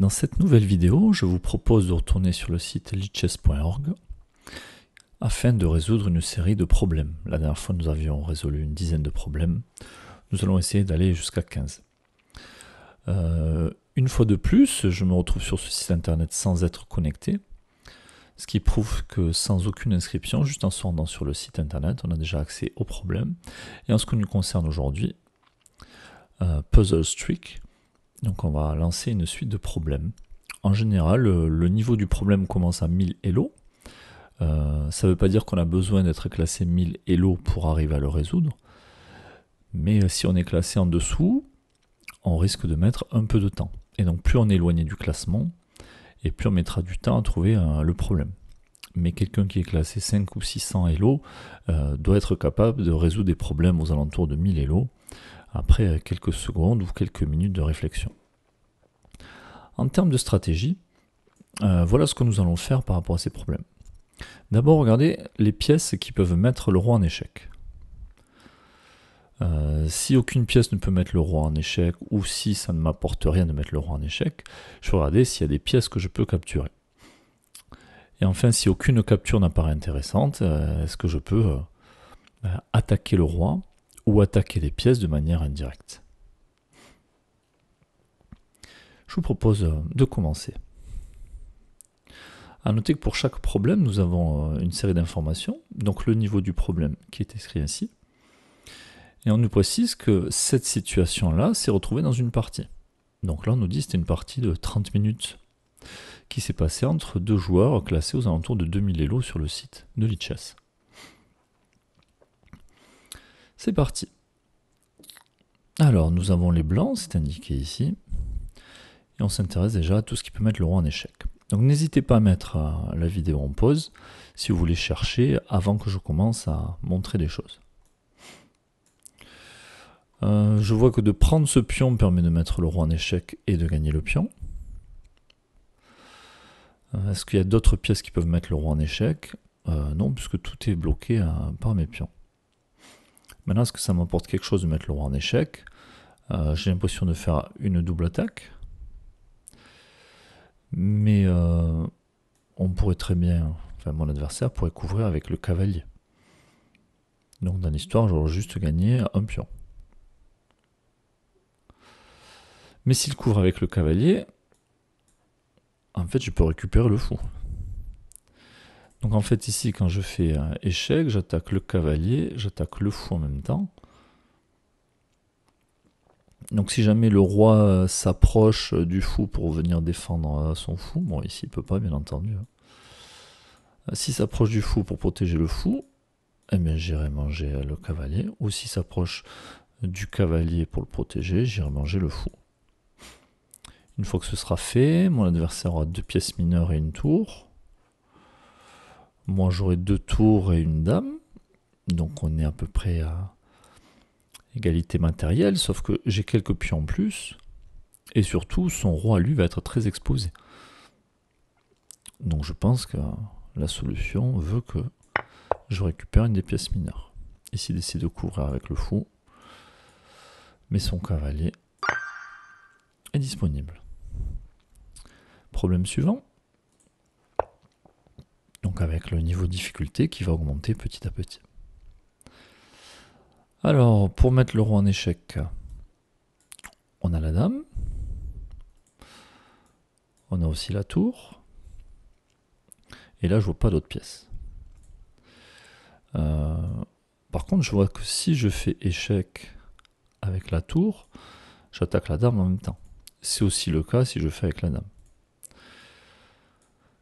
Dans cette nouvelle vidéo, je vous propose de retourner sur le site lichess.org afin de résoudre une série de problèmes. La dernière fois, nous avions résolu une dizaine de problèmes. Nous allons essayer d'aller jusqu'à 15. Une fois de plus, je me retrouve sur ce site internet sans être connecté, ce qui prouve que sans aucune inscription, juste en se rendant sur le site internet, on a déjà accès aux problèmes. Et en ce qui nous concerne aujourd'hui, Puzzle Streak, donc on va lancer une suite de problèmes. En général, le niveau du problème commence à 1000 Elo. Ça ne veut pas dire qu'on a besoin d'être classé 1000 Elo pour arriver à le résoudre. Mais si on est classé en dessous, on risque de mettre un peu de temps. Et donc plus on est éloigné du classement, et plus on mettra du temps à trouver le problème. Mais quelqu'un qui est classé 5 ou 600 Elo doit être capable de résoudre des problèmes aux alentours de 1000 Elo après quelques secondes ou quelques minutes de réflexion. En termes de stratégie, voilà ce que nous allons faire par rapport à ces problèmes. D'abord, regardez les pièces qui peuvent mettre le roi en échec. Si aucune pièce ne peut mettre le roi en échec, ou si ça ne m'apporte rien de mettre le roi en échec, je vais regarder s'il y a des pièces que je peux capturer. Et enfin, si aucune capture n'apparaît intéressante, est-ce que je peux attaquer le roi ou attaquer les pièces de manière indirecte? Je vous propose de commencer. A noter que pour chaque problème, nous avons une série d'informations, donc le niveau du problème qui est écrit ainsi. Et on nous précise que cette situation-là s'est retrouvée dans une partie. Donc là, on nous dit que c'était une partie de 30 minutes qui s'est passée entre deux joueurs classés aux alentours de 2000 Elo sur le site de Lichess. C'est parti. Alors, nous avons les blancs, c'est indiqué ici. Et on s'intéresse déjà à tout ce qui peut mettre le roi en échec. Donc n'hésitez pas à mettre la vidéo en pause si vous voulez chercher avant que je commence à montrer des choses. Je vois que de prendre ce pion permet de mettre le roi en échec et de gagner le pion. Est-ce qu'il y a d'autres pièces qui peuvent mettre le roi en échec? Non, puisque tout est bloqué par mes pions. Maintenant, est-ce que ça m'apporte quelque chose de mettre le roi en échec? J'ai l'impression de faire une double attaque. Mais on pourrait très bien, enfin mon adversaire pourrait couvrir avec le cavalier. Donc dans l'histoire, j'aurais juste gagné un pion. Mais s'il couvre avec le cavalier, en fait je peux récupérer le fou. Donc en fait ici quand je fais un échec, j'attaque le cavalier, j'attaque le fou en même temps. Donc si jamais le roi s'approche du fou pour venir défendre son fou, bon ici il peut pas bien entendu. S'il s'approche du fou pour protéger le fou, eh bien j'irai manger le cavalier. Ou s'il s'approche du cavalier pour le protéger, j'irai manger le fou. Une fois que ce sera fait, mon adversaire aura 2 pièces mineures et une tour. Moi j'aurai 2 tours et une dame. Donc on est à peu près à égalité matérielle, sauf que j'ai quelques pions en plus. Et surtout, son roi, lui, va être très exposé. Donc je pense que la solution veut que je récupère une des pièces mineures. Ici, il décide de couvrir avec le fou. Mais son cavalier est disponible. Problème suivant. Donc avec le niveau de difficulté qui va augmenter petit à petit. Alors, pour mettre le roi en échec, on a la dame. On a aussi la tour. Et là, je vois pas d'autres pièces. Par contre, je vois que si je fais échec avec la tour, j'attaque la dame en même temps. C'est aussi le cas si je fais avec la dame.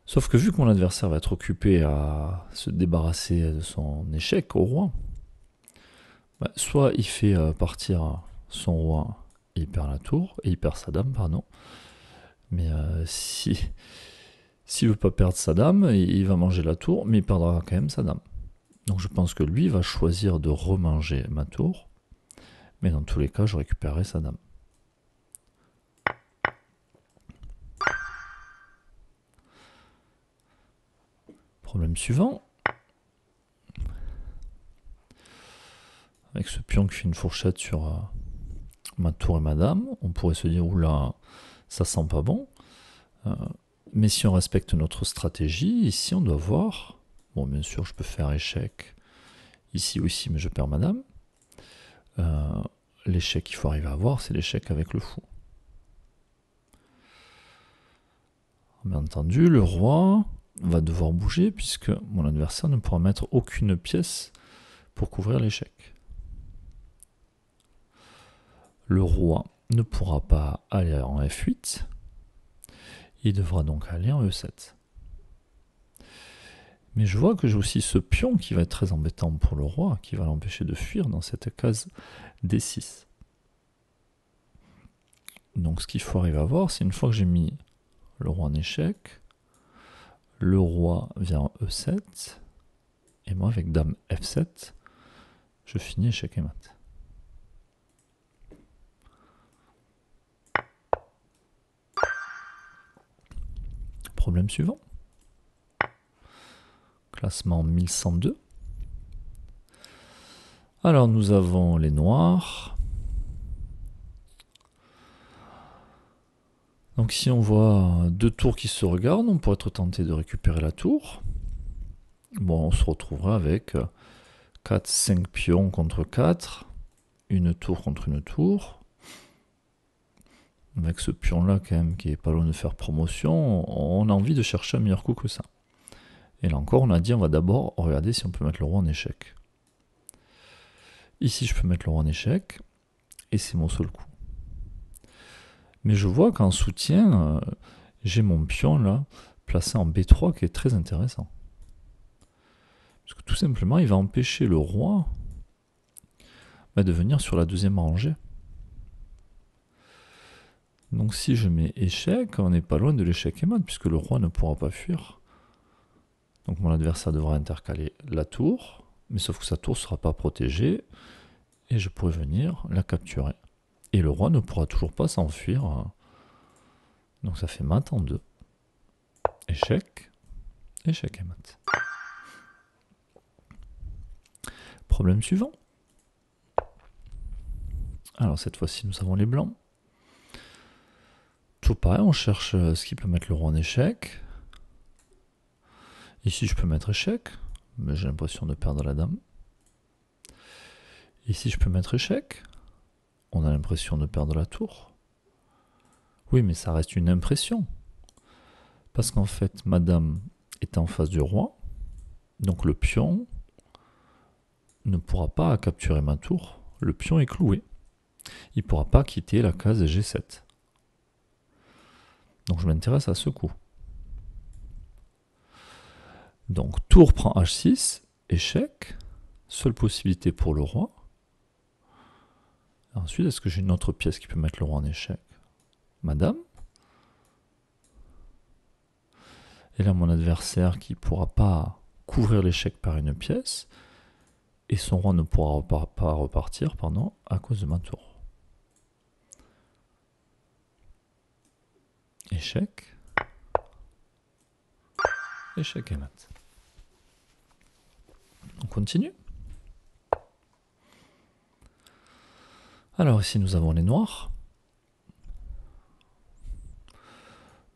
Sauf que vu que mon adversaire va être occupé à se débarrasser de son échec au roi, soit il fait partir son roi et il perd la tour, et il perd sa dame, pardon. Mais s'il ne veut pas perdre sa dame, il va manger la tour, mais il perdra quand même sa dame. Donc je pense que lui va choisir de remanger ma tour, mais dans tous les cas, je récupérerai sa dame. Problème suivant. Avec ce pion qui fait une fourchette sur ma tour et ma dame, on pourrait se dire, oula, ça sent pas bon. Mais si on respecte notre stratégie, ici on doit voir, bon bien sûr je peux faire échec ici ou ici, mais je perds ma dame. L'échec qu'il faut arriver à avoir, c'est l'échec avec le fou. Bien entendu, le roi va devoir bouger puisque mon adversaire ne pourra mettre aucune pièce pour couvrir l'échec. Le roi ne pourra pas aller en F8, il devra donc aller en E7. Mais je vois que j'ai aussi ce pion qui va être très embêtant pour le roi, qui va l'empêcher de fuir dans cette case D6. Donc ce qu'il faut arriver à voir, c'est une fois que j'ai mis le roi en échec, le roi vient en E7, et moi avec dame F7, je finis échec et mat. Problème suivant. Classement 1102. Alors nous avons les noirs. Donc si on voit deux tours qui se regardent, on pourrait être tenté de récupérer la tour. Bon, on se retrouvera avec 4, 5 pions contre 4, une tour contre une tour. Avec ce pion-là quand même qui est pas loin de faire promotion, on a envie de chercher un meilleur coup que ça. Et là encore, on a dit on va d'abord regarder si on peut mettre le roi en échec. Ici, je peux mettre le roi en échec, et c'est mon seul coup. Mais je vois qu'en soutien, j'ai mon pion là, placé en B3 qui est très intéressant. Parce que tout simplement, il va empêcher le roi de venir sur la deuxième rangée. Donc si je mets échec, on n'est pas loin de l'échec et mat, puisque le roi ne pourra pas fuir. Donc mon adversaire devra intercaler la tour, mais sauf que sa tour ne sera pas protégée, et je pourrai venir la capturer. Et le roi ne pourra toujours pas s'enfuir. Donc ça fait mat en 2. Échec, échec et mat. Problème suivant. Alors cette fois-ci, nous avons les blancs. Toujours pareil, on cherche ce qui peut mettre le roi en échec. Ici, je peux mettre échec, mais j'ai l'impression de perdre la dame. Ici, je peux mettre échec. On a l'impression de perdre la tour. Oui, mais ça reste une impression. Parce qu'en fait, ma dame est en face du roi. Donc le pion ne pourra pas capturer ma tour. Le pion est cloué. Il ne pourra pas quitter la case G7. Donc je m'intéresse à ce coup. Donc tour prend H6, échec, seule possibilité pour le roi. Ensuite, est-ce que j'ai une autre pièce qui peut mettre le roi en échec? Madame. Et là, mon adversaire qui ne pourra pas couvrir l'échec par une pièce, et son roi ne pourra pas repartir à cause de ma tour. Échec. Échec et mat. On continue. Alors ici nous avons les noirs.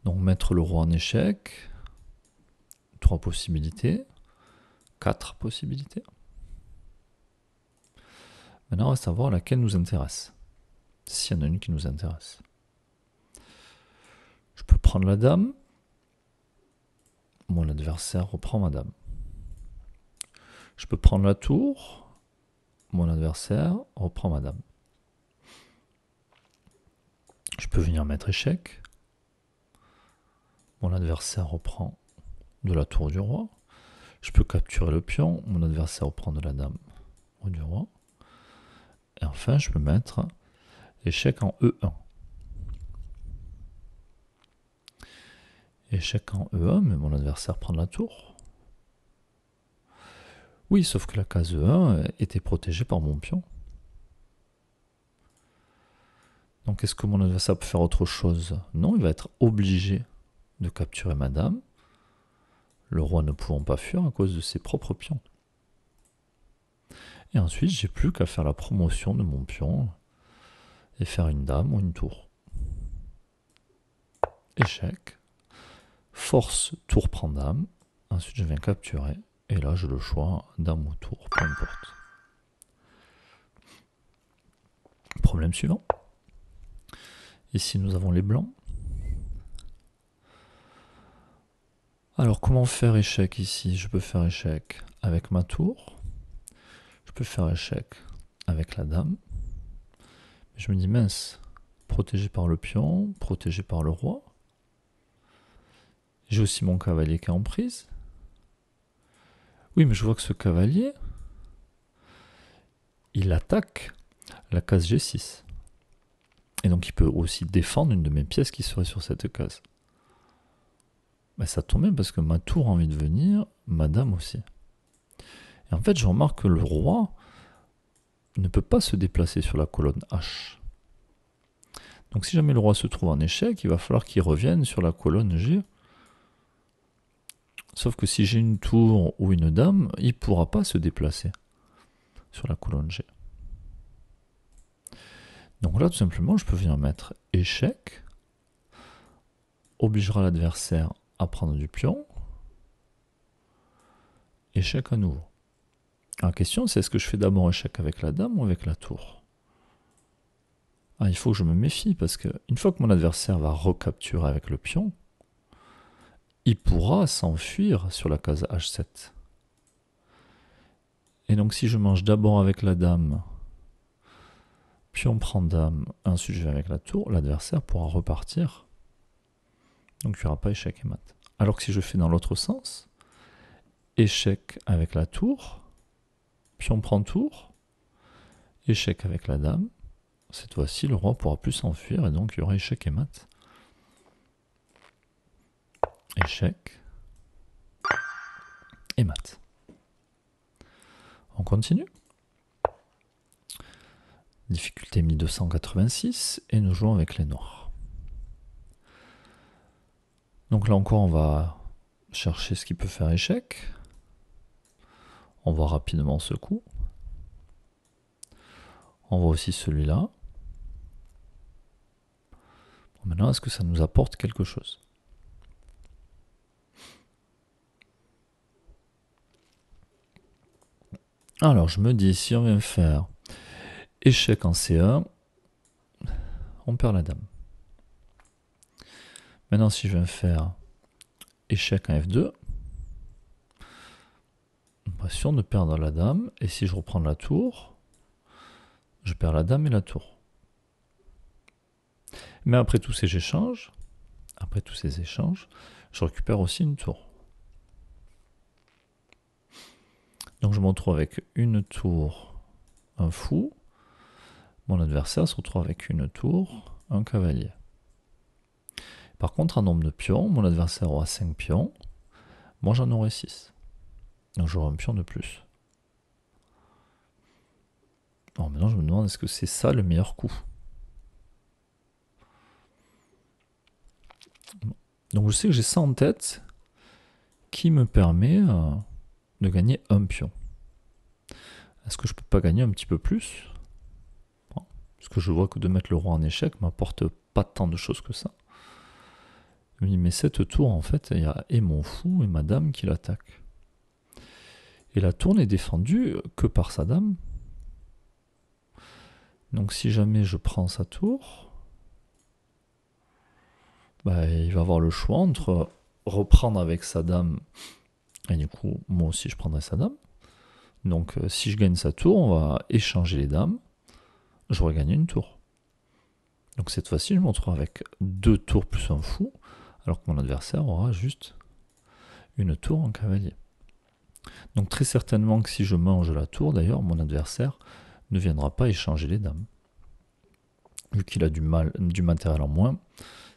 Donc mettre le roi en échec. 3 possibilités. 4 possibilités. Maintenant on va savoir laquelle nous intéresse. S'il y en a une qui nous intéresse. Je peux prendre la dame. Mon adversaire reprend ma dame. Je peux prendre la tour. Mon adversaire reprend ma dame. Je peux venir mettre échec. Mon adversaire reprend de la tour du roi. Je peux capturer le pion. Mon adversaire reprend de la dame ou du roi. Et enfin, je peux mettre échec en E1. Échec en E1, mais mon adversaire prend de la tour. Oui, sauf que la case E1 était protégée par mon pion. Donc est-ce que mon adversaire peut faire autre chose? Non, il va être obligé de capturer ma dame. Le roi ne pouvant pas fuir à cause de ses propres pions. Et ensuite, j'ai plus qu'à faire la promotion de mon pion et faire une dame ou une tour. Échec, force tour prend dame. Ensuite, je viens capturer. Et là, j'ai le choix dame ou tour, peu importe. Problème suivant. Ici, nous avons les blancs. Alors, comment faire échec ici? Je peux faire échec avec ma tour. Je peux faire échec avec la dame. Je me dis, mince, protégé par le pion, protégé par le roi. J'ai aussi mon cavalier qui est en prise. Oui, mais je vois que ce cavalier, il attaque la case G6. Et donc il peut aussi défendre une de mes pièces qui serait sur cette case. Mais ça tombe bien parce que ma tour a envie de venir, ma dame aussi. Et en fait, je remarque que le roi ne peut pas se déplacer sur la colonne H. Donc si jamais le roi se trouve en échec, il va falloir qu'il revienne sur la colonne G. Sauf que si j'ai une tour ou une dame, il ne pourra pas se déplacer sur la colonne G. Donc là, tout simplement, je peux venir mettre échec, obligera l'adversaire à prendre du pion, échec à nouveau. La question, c'est est-ce que je fais d'abord échec avec la dame ou avec la tour? Ah, il faut que je me méfie, parce que une fois que mon adversaire va recapturer avec le pion, il pourra s'enfuir sur la case H7. Et donc si je mange d'abord avec la dame, pion prend dame, ensuite je vais avec la tour, l'adversaire pourra repartir. Donc il n'y aura pas échec et mat. Alors que si je fais dans l'autre sens, échec avec la tour, pion prend tour, échec avec la dame, cette fois-ci le roi pourra plus s'enfuir et donc il y aura échec et mat. Échec et mat. On continue. Difficulté 1286 et nous jouons avec les noirs. Donc là encore on va chercher ce qui peut faire échec. On voit rapidement ce coup. On voit aussi celui-là. Bon, maintenant, est-ce que ça nous apporte quelque chose? Alors, je me dis, si on vient faire échec en C1, on perd la dame. Maintenant, si je viens faire échec en F2, impression de perdre la dame. Et si je reprends la tour, je perds la dame et la tour. Mais après tous ces échanges, je récupère aussi une tour. Donc je me retrouve avec une tour, un fou. Mon adversaire se retrouve avec une tour, un cavalier. Par contre, en nombre de pions, mon adversaire aura 5 pions. Moi, j'en aurai 6. Donc j'aurai un pion de plus. Alors maintenant, je me demande, est-ce que c'est ça le meilleur coup? Donc je sais que j'ai ça en tête qui me permet de gagner un pion. Est-ce que je peux pas gagner un petit peu plus? Parce que je vois que de mettre le roi en échec m'apporte pas tant de choses que ça. Je me dis, mais cette tour, en fait, il y a et mon fou et ma dame qui l'attaquent. Et la tour n'est défendue que par sa dame. Donc si jamais je prends sa tour, bah, il va avoir le choix entre reprendre avec sa dame, et du coup, moi aussi je prendrai sa dame. Donc si je gagne sa tour, on va échanger les dames. J'aurai gagné une tour. Donc cette fois-ci, je me retrouve avec 2 tours plus un fou, alors que mon adversaire aura juste une tour en cavalier. Donc très certainement que si je mange la tour, d'ailleurs, mon adversaire ne viendra pas échanger les dames. Vu qu'il a du matériel en moins,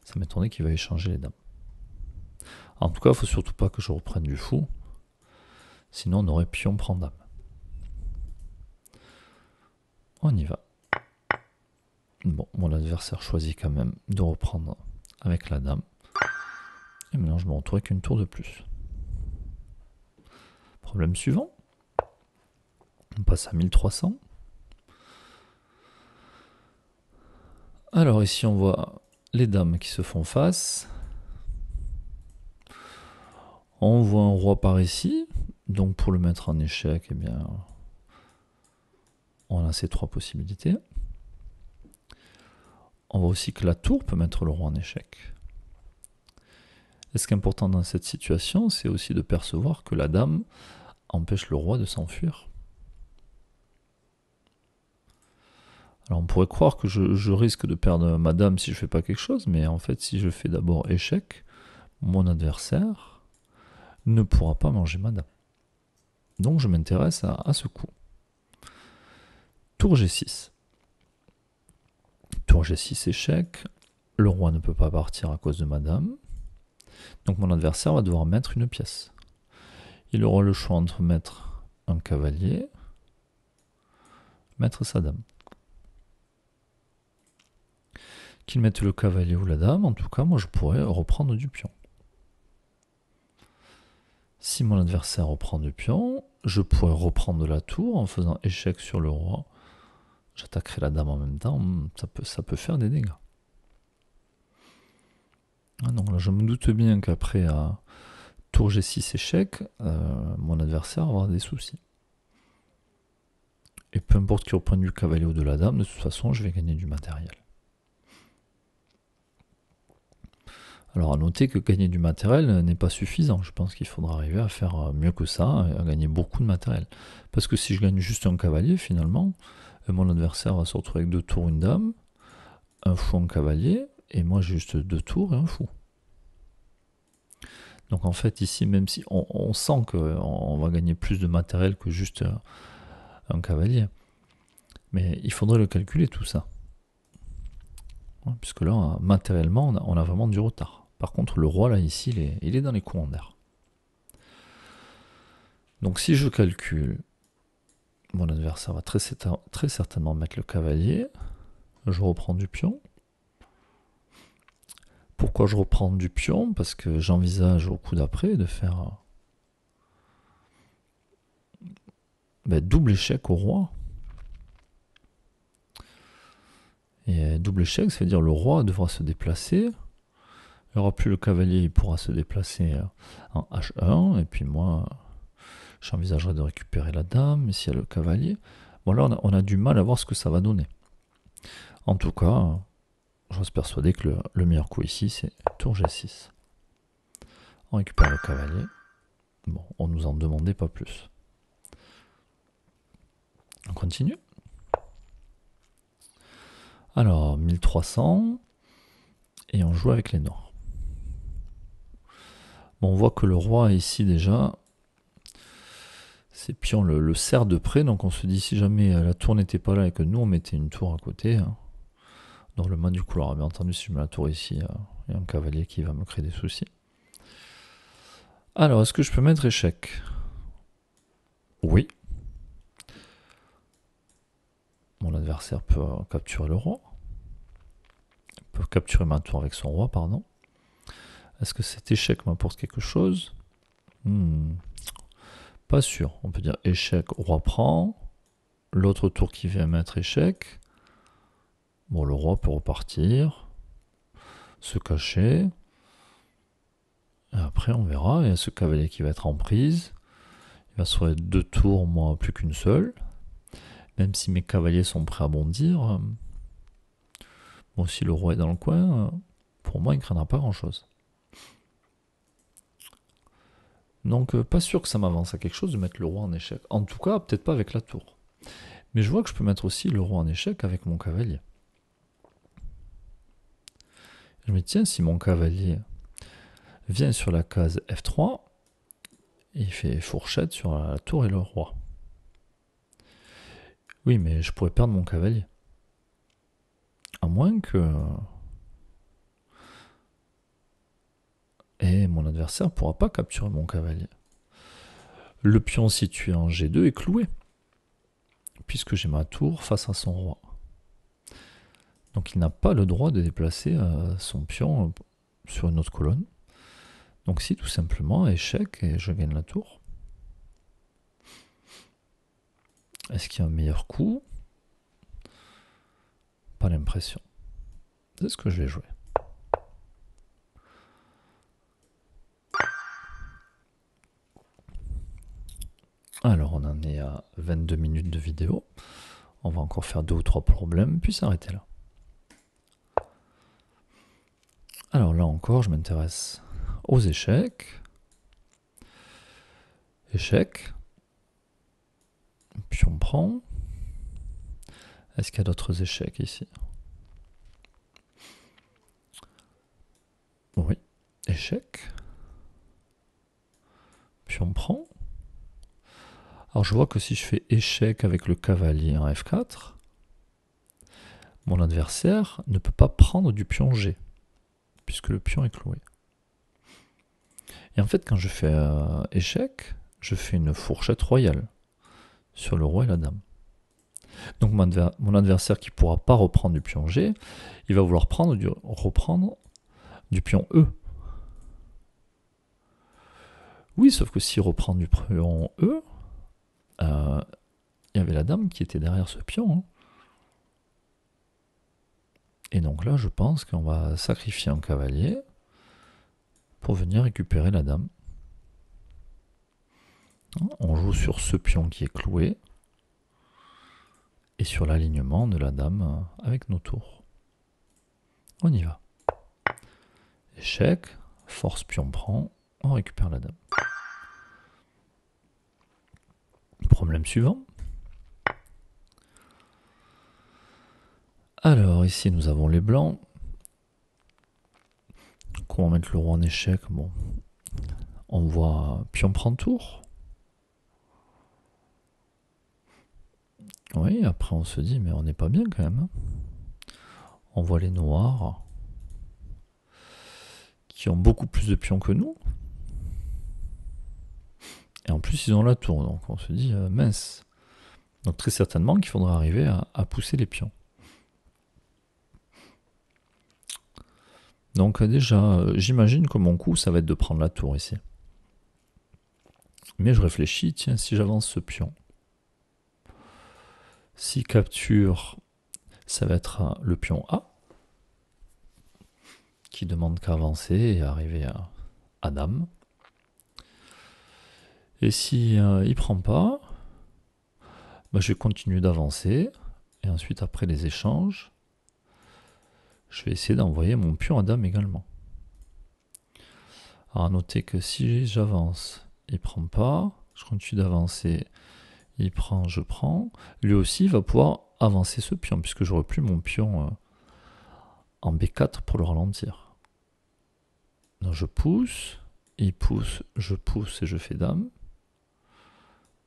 ça m'étonnerait qu'il va échanger les dames. En tout cas, il ne faut surtout pas que je reprenne du fou, sinon on aurait pion prend dame. On y va. Bon, mon adversaire choisit quand même de reprendre avec la dame. Et maintenant, je me retrouve avec une tour de plus. Problème suivant. On passe à 1300. Alors ici, on voit les dames qui se font face. On voit un roi par ici. Donc pour le mettre en échec, eh bien, on a ces trois possibilités. On voit aussi que la tour peut mettre le roi en échec. Et ce qui est important dans cette situation, c'est aussi de percevoir que la dame empêche le roi de s'enfuir. Alors on pourrait croire que je risque de perdre ma dame si je ne fais pas quelque chose, mais en fait si je fais d'abord échec, mon adversaire ne pourra pas manger ma dame. Donc je m'intéresse à ce coup. Tour G6. Tour G6 échec, le roi ne peut pas partir à cause de ma dame, donc mon adversaire va devoir mettre une pièce. Il aura le choix entre mettre un cavalier, mettre sa dame. Qu'il mette le cavalier ou la dame, en tout cas, moi je pourrais reprendre du pion. Si mon adversaire reprend du pion, je pourrais reprendre la tour en faisant échec sur le roi. J'attaquerai la dame en même temps, ça peut faire des dégâts. Donc là, je me doute bien qu'après tour G6 échec, mon adversaire va avoir des soucis. Et peu importe qui reprenne du cavalier ou de la dame, de toute façon, je vais gagner du matériel. Alors à noter que gagner du matériel n'est pas suffisant. Je pense qu'il faudra arriver à faire mieux que ça, et à gagner beaucoup de matériel. Parce que si je gagne juste un cavalier, finalement, mon adversaire va se retrouver avec 2 tours, une dame, un fou, un cavalier, et moi j'ai juste 2 tours et un fou. Donc en fait ici, même si on sent qu'on va gagner plus de matériel que juste un cavalier, mais il faudrait le calculer tout ça. Puisque là, matériellement, on a vraiment du retard. Par contre, le roi, là, ici, il est dans les courants d'air. Donc si je calcule, mon adversaire va très certainement mettre le cavalier. Je reprends du pion. Pourquoi je reprends du pion? Parce que j'envisage au coup d'après de faire double échec au roi. Et double échec, ça veut dire le roi devra se déplacer. Il n'y aura plus le cavalier, il pourra se déplacer en H1. Et puis moi, j'envisagerai de récupérer la dame, s'il y a le cavalier. Bon là, on a du mal à voir ce que ça va donner. En tout cas, je reste persuadé que le meilleur coup ici, c'est tour G6. On récupère le cavalier. Bon, on nous en demandait pas plus. On continue. Alors, 1300. Et on joue avec les noirs. Bon, on voit que le roi ici déjà, ses pions le serrent de près. Donc on se dit, si jamais la tour n'était pas là et que nous on mettait une tour à côté, dans le mat du couloir, bien entendu, si je mets la tour ici, il y a un cavalier qui va me créer des soucis. Alors, est-ce que je peux mettre échec? Oui. Mon adversaire peut capturer le roi. Il peut capturer ma tour avec son roi, pardon. Est-ce que cet échec m'apporte quelque chose? Pas sûr. On peut dire échec, roi prend. L'autre tour qui vient mettre échec. Bon, le roi peut repartir, se cacher. Et après, on verra. Il y a ce cavalier qui va être en prise. Il va se faire 2 tours, moi, plus qu'une seule. Même si mes cavaliers sont prêts à bondir. Bon, si le roi est dans le coin, pour moi, il ne craindra pas grand-chose. Donc, pas sûr que ça m'avance à quelque chose de mettre le roi en échec. En tout cas, peut-être pas avec la tour. Mais je vois que je peux mettre aussi le roi en échec avec mon cavalier. Je me dis, tiens, si mon cavalier vient sur la case F3, il fait fourchette sur la tour et le roi. Oui, mais je pourrais perdre mon cavalier. À moins que... Et mon adversaire ne pourra pas capturer mon cavalier. Le pion situé en G2 est cloué, puisque j'ai ma tour face à son roi. Donc il n'a pas le droit de déplacer son pion sur une autre colonne. Donc si, tout simplement, échec et je gagne la tour. Est-ce qu'il y a un meilleur coup? Pas l'impression. C'est ce que je vais jouer. Alors on en est à 22 minutes de vidéo. On va encore faire 2 ou 3 problèmes, puis s'arrêter là. Alors là encore, je m'intéresse aux échecs. Échec. Puis on prend. Est-ce qu'il y a d'autres échecs ici? Oui. Échec. Puis on prend. Alors je vois que si je fais échec avec le cavalier en F4, mon adversaire ne peut pas prendre du pion G, puisque le pion est cloué. Et en fait, quand je fais échec, je fais une fourchette royale sur le roi et la dame. Donc mon adversaire qui ne pourra pas reprendre du pion G, il va vouloir reprendre du pion E. Oui, sauf que s'il reprend du pion E, il y avait la dame qui était derrière ce pion. Hein. Et donc là, je pense qu'on va sacrifier un cavalier pour venir récupérer la dame. On joue sur ce pion qui est cloué et sur l'alignement de la dame avec nos tours. On y va. Échec, force pion prend, on récupère la dame. Problème suivant. Alors ici nous avons les blancs. Comment mettre le roi en échec? Bon, on voit pion prend tour. Oui, après on se dit mais on n'est pas bien quand même. Hein. On voit les noirs qui ont beaucoup plus de pions que nous. Et en plus ils ont la tour, donc on se dit mince. Donc très certainement qu'il faudra arriver à pousser les pions. Donc déjà, j'imagine que mon coup, ça va être de prendre la tour ici. Mais je réfléchis, tiens, si j'avance ce pion. Si capture, ça va être le pion A, qui demande qu'à avancer et arriver à dame. Et si il prend pas, bah, je vais continuer d'avancer. Et ensuite, après les échanges, je vais essayer d'envoyer mon pion à dame également. Alors à noter que si j'avance, il prend pas, je continue d'avancer, il prend, je prends. Lui aussi va pouvoir avancer ce pion, puisque j'aurai plus mon pion en B4 pour le ralentir. Donc je pousse, il pousse, je pousse et je fais dame.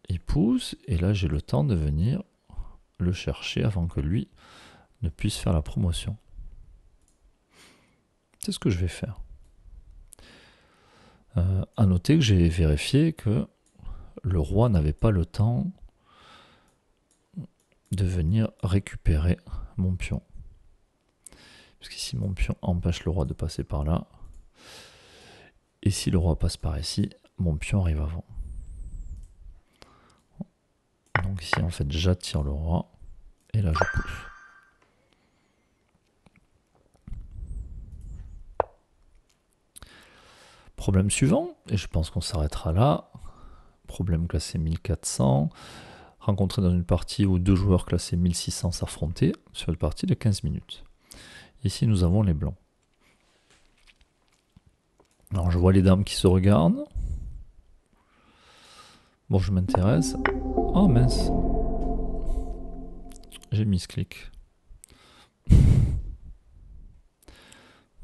Il pousse, et là j'ai le temps de venir le chercher avant que lui ne puisse faire la promotion. C'est ce que je vais faire. À noter que j'ai vérifié que le roi n'avait pas le temps de venir récupérer mon pion. Parce qu'ici mon pion empêche le roi de passer par là. Et si le roi passe par ici, mon pion arrive avant. Donc ici en fait j'attire le roi et là je pousse. Problème suivant, et je pense qu'on s'arrêtera là. Problème classé 1400. Rencontré dans une partie où 2 joueurs classés 1600 s'affrontaient sur une partie de 15 minutes. Ici nous avons les blancs. Alors je vois les dames qui se regardent. Bon, je m'intéresse. Oh mince. J'ai mis ce clic.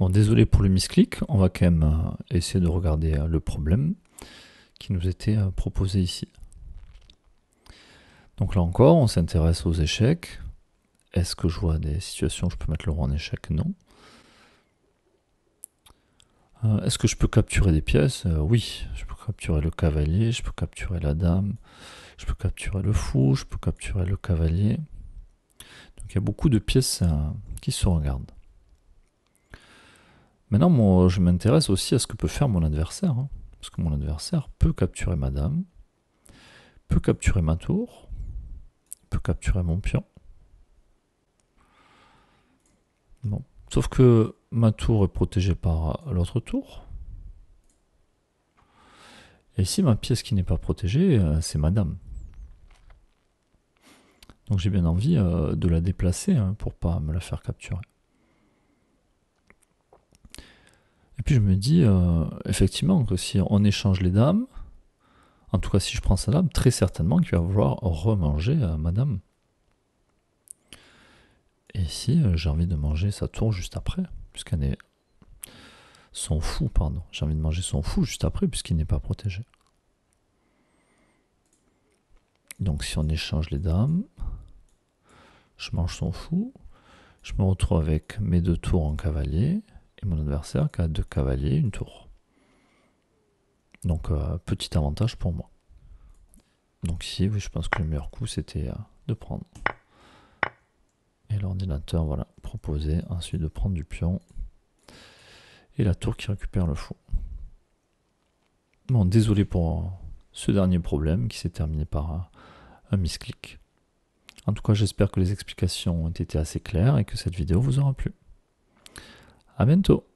Bon, désolé pour le misclick, on va quand même essayer de regarder le problème qui nous était proposé ici. Donc là encore, on s'intéresse aux échecs. Est-ce que je vois des situations où je peux mettre le roi en échec? Non. Est-ce que je peux capturer des pièces? Oui, je peux capturer le cavalier, je peux capturer la dame, je peux capturer le fou, je peux capturer le cavalier. Donc il y a beaucoup de pièces qui se regardent. Maintenant, moi, je m'intéresse aussi à ce que peut faire mon adversaire. Hein, parce que mon adversaire peut capturer ma dame, peut capturer ma tour, peut capturer mon pion. Bon. Sauf que ma tour est protégée par l'autre tour. Et ici, ma pièce qui n'est pas protégée, c'est ma dame. Donc j'ai bien envie de la déplacer hein, pour pas me la faire capturer. Et puis je me dis effectivement que si on échange les dames, en tout cas si je prends sa dame, très certainement qu'il va vouloir remanger madame. Et ici j'ai envie de manger sa tour juste après, puisqu'elle est... Son fou, pardon. J'ai envie de manger son fou juste après, puisqu'il n'est pas protégé. Donc si on échange les dames, je mange son fou, je me retrouve avec mes 2 tours en cavalier, et mon adversaire qui a 2 cavaliers, 1 tour. Donc petit avantage pour moi. Donc ici, oui, je pense que le meilleur coup c'était de prendre. Et l'ordinateur, voilà, proposait ensuite de prendre du pion. Et la tour qui récupère le fou. Bon, désolé pour ce dernier problème qui s'est terminé par un misclick. En tout cas, j'espère que les explications ont été assez claires et que cette vidéo vous aura plu. À bientôt!